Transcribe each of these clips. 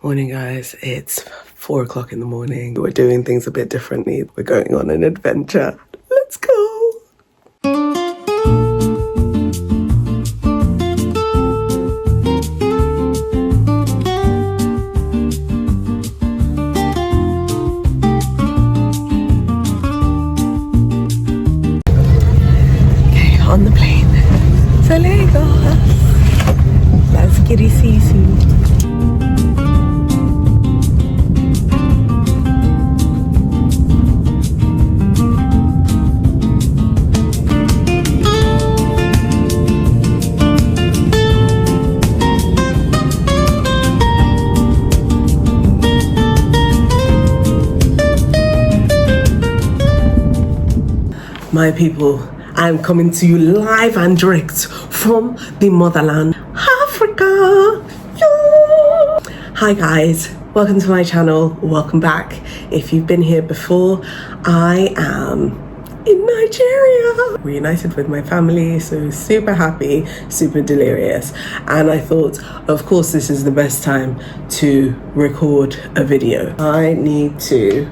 Morning, guys. It's 4 o'clock in the morning. We're doing things a bit differently. We're going on an adventure. Let's go. Okay, on the plane to Lagos. Let's get it, Sisu. My people, I'm coming to you live and direct from the motherland, Africa. Yeah. Hi guys, welcome to my channel, welcome back. If you've been here before, I am in Nigeria. Reunited with my family, so super happy, super delirious. And I thought, of course, this is the best time to record a video. I need to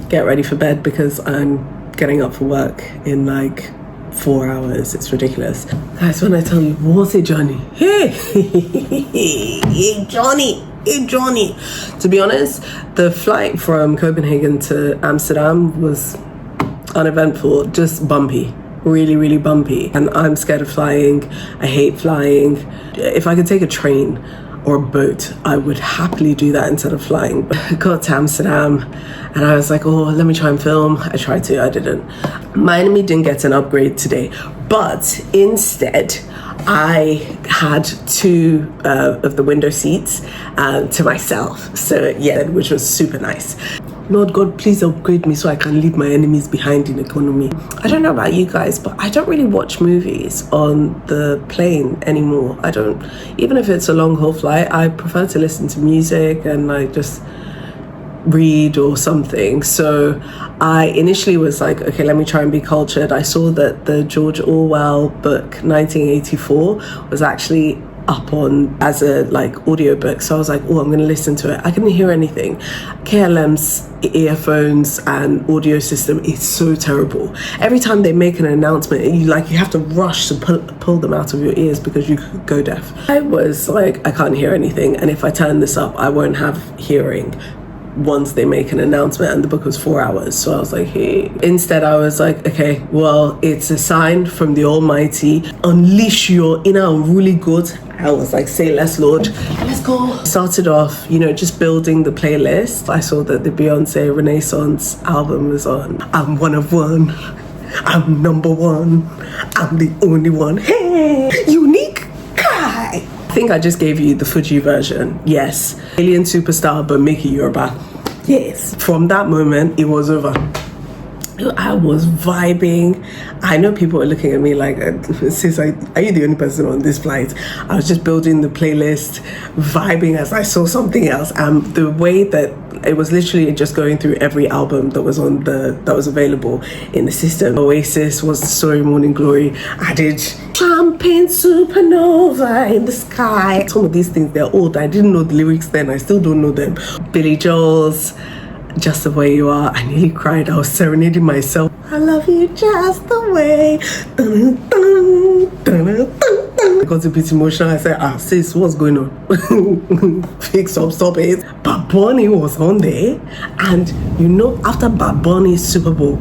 get ready for bed because I'm getting up for work in like 4 hours. It's ridiculous. Guys, when I tell you, what's it, Johnny? Hey, hey, Johnny. Hey, Johnny. To be honest, the flight from Copenhagen to Amsterdam was uneventful, just bumpy. Really, really bumpy. And I'm scared of flying. I hate flying. If I could take a train or a boat, I would happily do that instead of flying. But I got to Amsterdam and I was like, oh, let me try and film. I tried to, I didn't. My enemy didn't get an upgrade today, but instead I had two of the window seats to myself. So yeah, which was super nice. Lord God, please upgrade me so I can leave my enemies behind in economy. I don't know about you guys, but I don't really watch movies on the plane anymore. I don't, even if it's a long haul flight, I prefer to listen to music and like just read or something. So I initially was like, okay, let me try and be cultured. I saw that the George Orwell book 1984 was actually up on as a like audiobook, so I was like, oh, I'm gonna listen to it. I couldn't hear anything. KLM's earphones and audio system is so terrible. Every time they make an announcement, you have to rush to pull them out of your ears because you could go deaf. I was like, I can't hear anything, and if I turn this up, I won't have hearing once they make an announcement. And the book was 4 hours, so I was like, hey. Instead I was like, okay, well, it's a sign from the Almighty, unleash your inner unruly good. I was like, say less, Lord, let's go. Started off, just building the playlist. I saw that the Beyonce Renaissance album was on. I'm one of one, I'm number one, I'm the only one, hey, unique guy. I think I just gave you the Fuji version. Yes, alien superstar, but make it Yoruba. Yes. From that moment, it was over. I was vibing. I know people are looking at me like, sis, are you the only person on this flight? I was just building the playlist, vibing as I saw something else. The way that it was literally just going through every album that was that was available in the system. Oasis was the story, Morning Glory. I did Champagne Supernova in the Sky. Some of these things, they're old. I didn't know the lyrics then. I still don't know them. Billy Joel's Just the Way You Are. I nearly cried. I was serenading myself. I love you just the way. Dun, dun, dun, dun, dun. I got a bit emotional. I said, sis, what's going on? Fix up, stop it. Bad Bunny was on there. And after Bad Bunny's Super Bowl,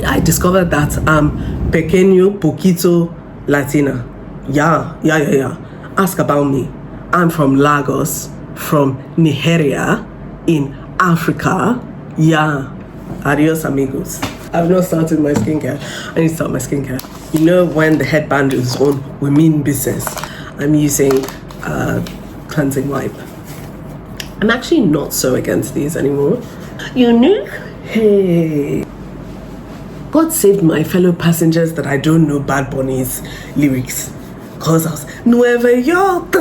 I discovered that I'm pequeño, poquito, Latina. Yeah. Ask about me. I'm from Lagos, from Nigeria, in Africa. Yeah. Adios, amigos. I've not started my skincare. I need to start my skincare. When the headband is on, we mean business. I'm using cleansing wipe. I'm actually not so against these anymore. Unique? Hey. God saved my fellow passengers that I don't know Bad Bunny's lyrics. Cause I was Nueva York.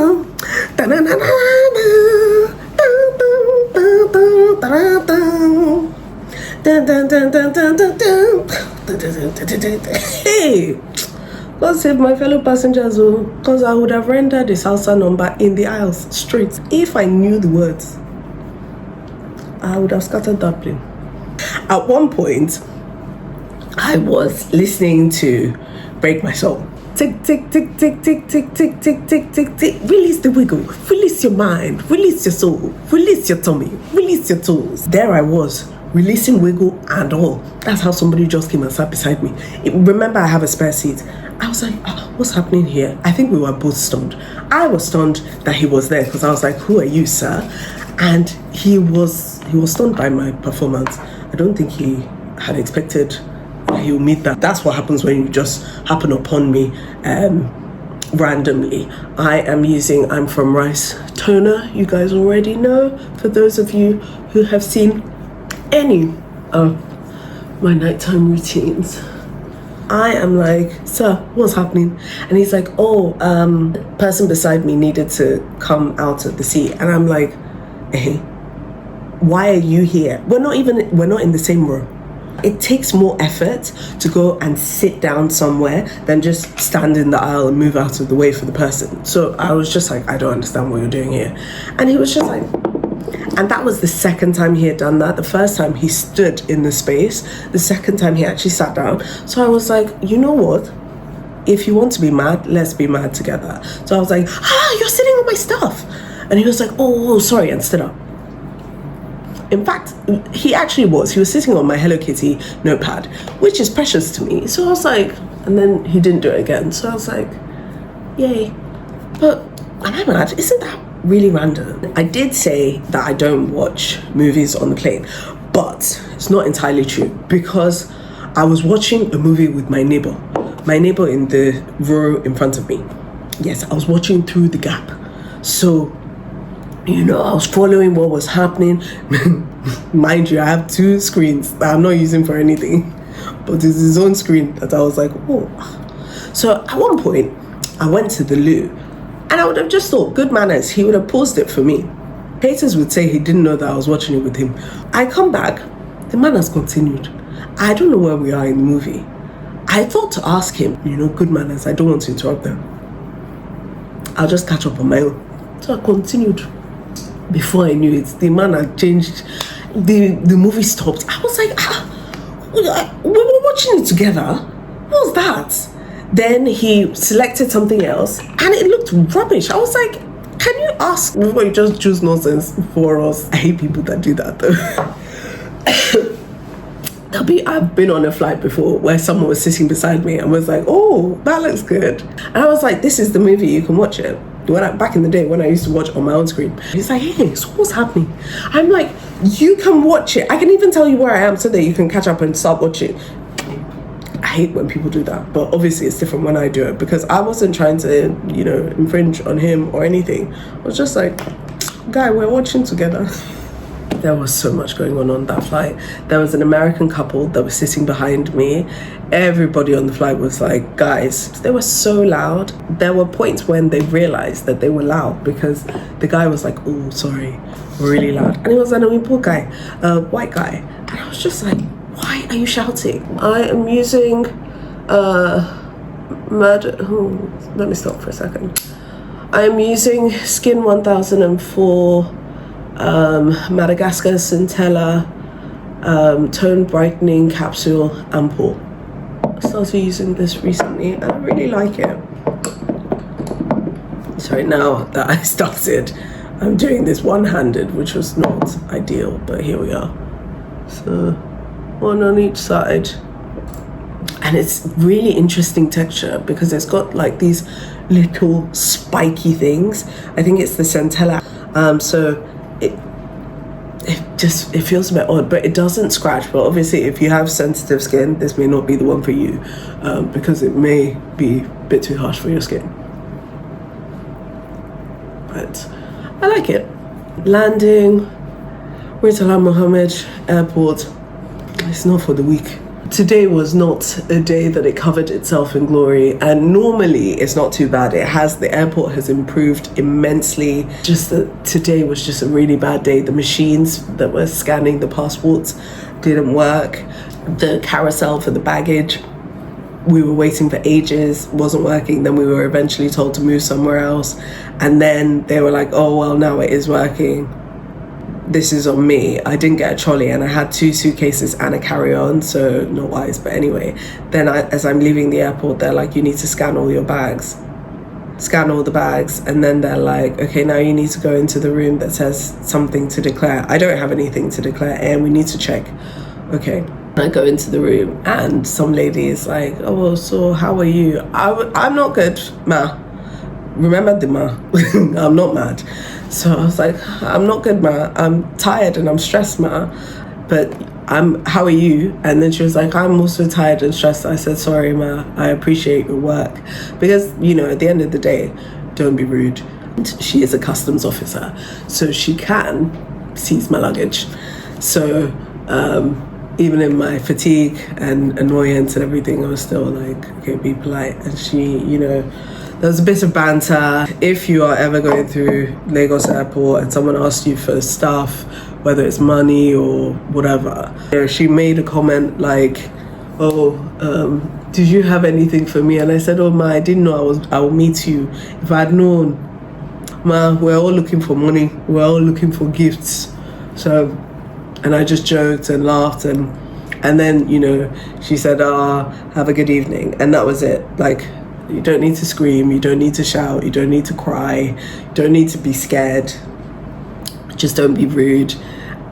Hey, God save my fellow passengers, because I would have rendered the salsa number in the aisles straight. If I knew the words, I would have scattered that plane. At one point, I was listening to Break My Soul. Tick, tick, tick, tick, tick, tick, tick, tick, tick, tick, tick. Release the wiggle, release your mind, release your soul, release your tummy, release your toes. There I was, releasing wiggle and all. That's how somebody just came and sat beside me. Remember, I have a spare seat. I was like, oh, what's happening here? I think we were both stunned. I was stunned that he was there because I was like, who are you, sir? And he was stunned by my performance. I don't think he had expected he'll meet that. That's what happens when you just happen upon me randomly. I am using I'm From Rice toner. You guys already know. For those of you who have seen any of my nighttime routines, I am like, sir, what's happening? And he's like, oh, person beside me needed to come out of the seat. And I'm like, hey, why are you here? We're not in the same row. It takes more effort to go and sit down somewhere than just stand in the aisle and move out of the way for the person. So I was just like, I don't understand what you're doing here. And he was just like, and that was the second time he had done that. The first time he stood in the space. The second time he actually sat down. So I was like, you know what? If you want to be mad, let's be mad together. So I was like, you're sitting on my stuff. And he was like, oh, sorry, and stood up. In fact, he was sitting on my Hello Kitty notepad, which is precious to me. So I was like, and then he didn't do it again. So I was like, yay. But am I mad? Isn't that really random? I did say that I don't watch movies on the plane, but it's not entirely true because I was watching a movie with my neighbor in the row in front of me. Yes, I was watching through the gap. So, I was following what was happening. Mind you, I have 2 screens that I'm not using for anything, but it's his own screen that I was like, oh. So at one point, I went to the loo, and I would have just thought, good manners, he would have paused it for me. Haters would say he didn't know that I was watching it with him. I come back, the man has continued. I don't know where we are in the movie. I thought to ask him, good manners, I don't want to interrupt them. I'll just catch up on my own. So I continued. Before I knew it, the man had changed. The movie stopped. I was like, we were watching it together. What was that? Then he selected something else and it looked rubbish. I was like, can you ask before you just choose nonsense for us? I hate people that do that though. I've been on a flight before where someone was sitting beside me and was like, oh, that looks good. And I was like, this is the movie, you can watch it. Back in the day when I used to watch on my own screen. He's like, hey, so what's happening? I'm like, you can watch it. I can even tell you where I am so that you can catch up and start watching. I hate when people do that, but obviously it's different when I do it because I wasn't trying to, infringe on him or anything. I was just like, guy, we're watching together. There was so much going on that flight. There was an American couple that was sitting behind me. Everybody on the flight was like, guys, they were so loud. There were points when they realized that they were loud because the guy was like, oh, sorry, we're really loud. And he was an Oimpo guy, a white guy. And I was just like, why are you shouting? I am using let me stop for a second. I'm using Skin 1004 Madagascar Centella Tone Brightening Capsule Ampoule. I started using this recently and I really like it. Sorry, now that I started, I'm doing this one-handed, which was not ideal, but here we are. So, one on each side. And it's really interesting texture because it's got like these little spiky things. I think it's the Centella. So it feels a bit odd, but it doesn't scratch. But obviously if you have sensitive skin, this may not be the one for you because it may be a bit too harsh for your skin. But I like it. Landing, Murtala Mohammed Airport. It's not for the weak. Today was not a day that it covered itself in glory, and normally it's not too bad. The airport has improved immensely. Just that today was just a really bad day. The machines that were scanning the passports didn't work. The carousel for the baggage we were waiting for ages, wasn't working. Then we were eventually told to move somewhere else. And then they were like, oh, well, now it is working. This is on me. I didn't get a trolley and I had 2 suitcases and a carry-on, so not wise. But anyway, then as I'm leaving the airport, they're like, you need to scan all your bags. Scan all the bags, and then they're like, okay, now you need to go into the room that says something to declare. I don't have anything to declare, and we need to check. Okay, I go into the room and some lady is like, oh, so how are you? I'm not good, ma. Remember the ma. I'm not mad. So I was like, I'm not good, ma. I'm tired and I'm stressed, ma. But how are you? And then she was like, I'm also tired and stressed. I said, sorry, ma, I appreciate your work. Because, you know, at the end of the day, don't be rude. She is a customs officer, so she can seize my luggage. So even in my fatigue and annoyance and everything, I was still like, okay, be polite. And she, you know, there was a bit of banter. If you are ever going through Lagos airport and someone asks you for stuff, whether it's money or whatever, you know, she made a comment like, oh, did you have anything for me? And I said, oh, ma, I didn't know I would meet you. If I'd known, ma, we're all looking for money. We're all looking for gifts. So, and I just joked and laughed. And then, you know, she said, have a good evening. And that was it. Like, you don't need to scream. You don't need to shout. You don't need to cry. You don't need to be scared. Just don't be rude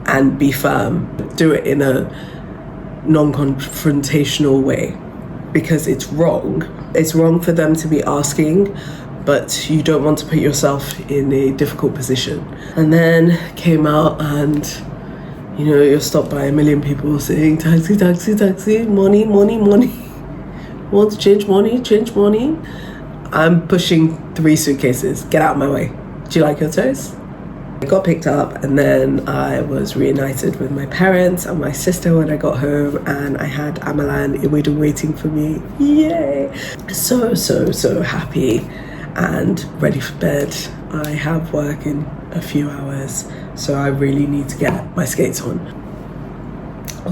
and be firm. Do it in a non-confrontational way, because it's wrong. It's wrong for them to be asking, but you don't want to put yourself in a difficult position. And then came out and, you know, you're stopped by a million people saying, taxi, taxi, taxi, money, money, money. Want to change money, change money. I'm pushing 3 suitcases. Get out of my way. Do you like your toast? I got picked up, and then I was reunited with my parents and my sister when I got home, and I had Amala and Iwedu waiting for me. Yay! So happy and ready for bed. I have work in a few hours, so I really need to get my skates on.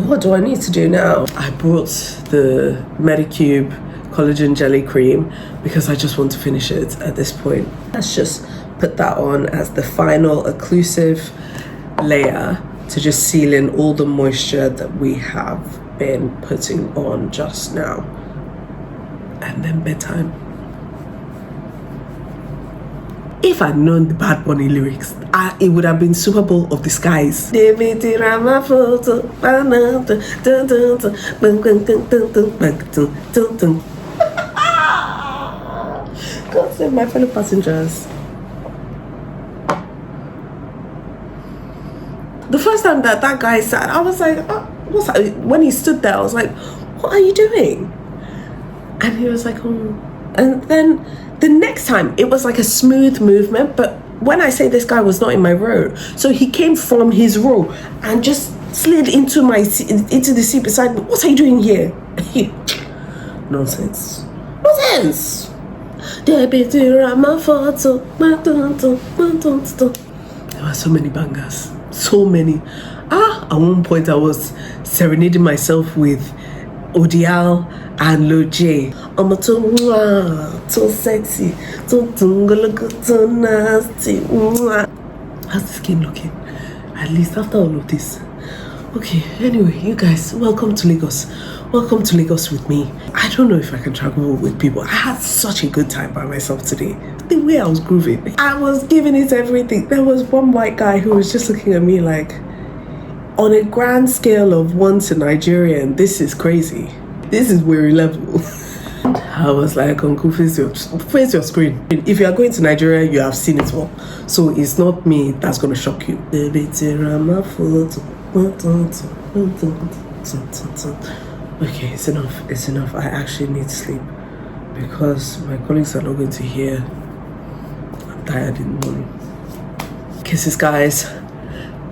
What do I need to do now? I brought the Medicube collagen jelly cream because I just want to finish it at this point. Let's just put that on as the final occlusive layer to just seal in all the moisture that we have been putting on just now. And then bedtime. If I'd known the Bad Bunny lyrics, it would have been Super Bowl of the Skies. God save my fellow passengers. The first time that guy sat, I was like, oh, what's that? When he stood there, I was like, what are you doing? And he was like, oh. And then the next time, it was like a smooth movement. But when I say this guy was not in my row, so he came from his row and just slid into the seat beside me. What are you doing here? Nonsense. Nonsense. There were so many bangers. So many. At one point I was serenading myself with Odial and Lil J. I'm too sexy, too nasty. How's the skin looking? At least after all of this. Okay, anyway, you guys, welcome to Lagos. Welcome to Lagos with me. I don't know if I can travel with people. I had such a good time by myself today. The way I was grooving, I was giving it everything. There was one white guy who was just looking at me like, on a grand scale of 1 to Nigerian, this is crazy. This is weary level. I was like, Uncle, face your screen. If you are going to Nigeria, you have seen it all. So it's not me that's going to shock you. Okay, it's enough. It's enough. I actually need to sleep because my colleagues are not going to hear. I'm tired in the morning. Kisses, guys.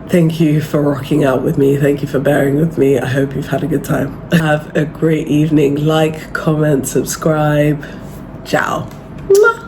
Thank you for rocking out with me. Thank you for bearing with me. I hope you've had a good time. Have a great evening. Like, comment, subscribe. Ciao. Mwah.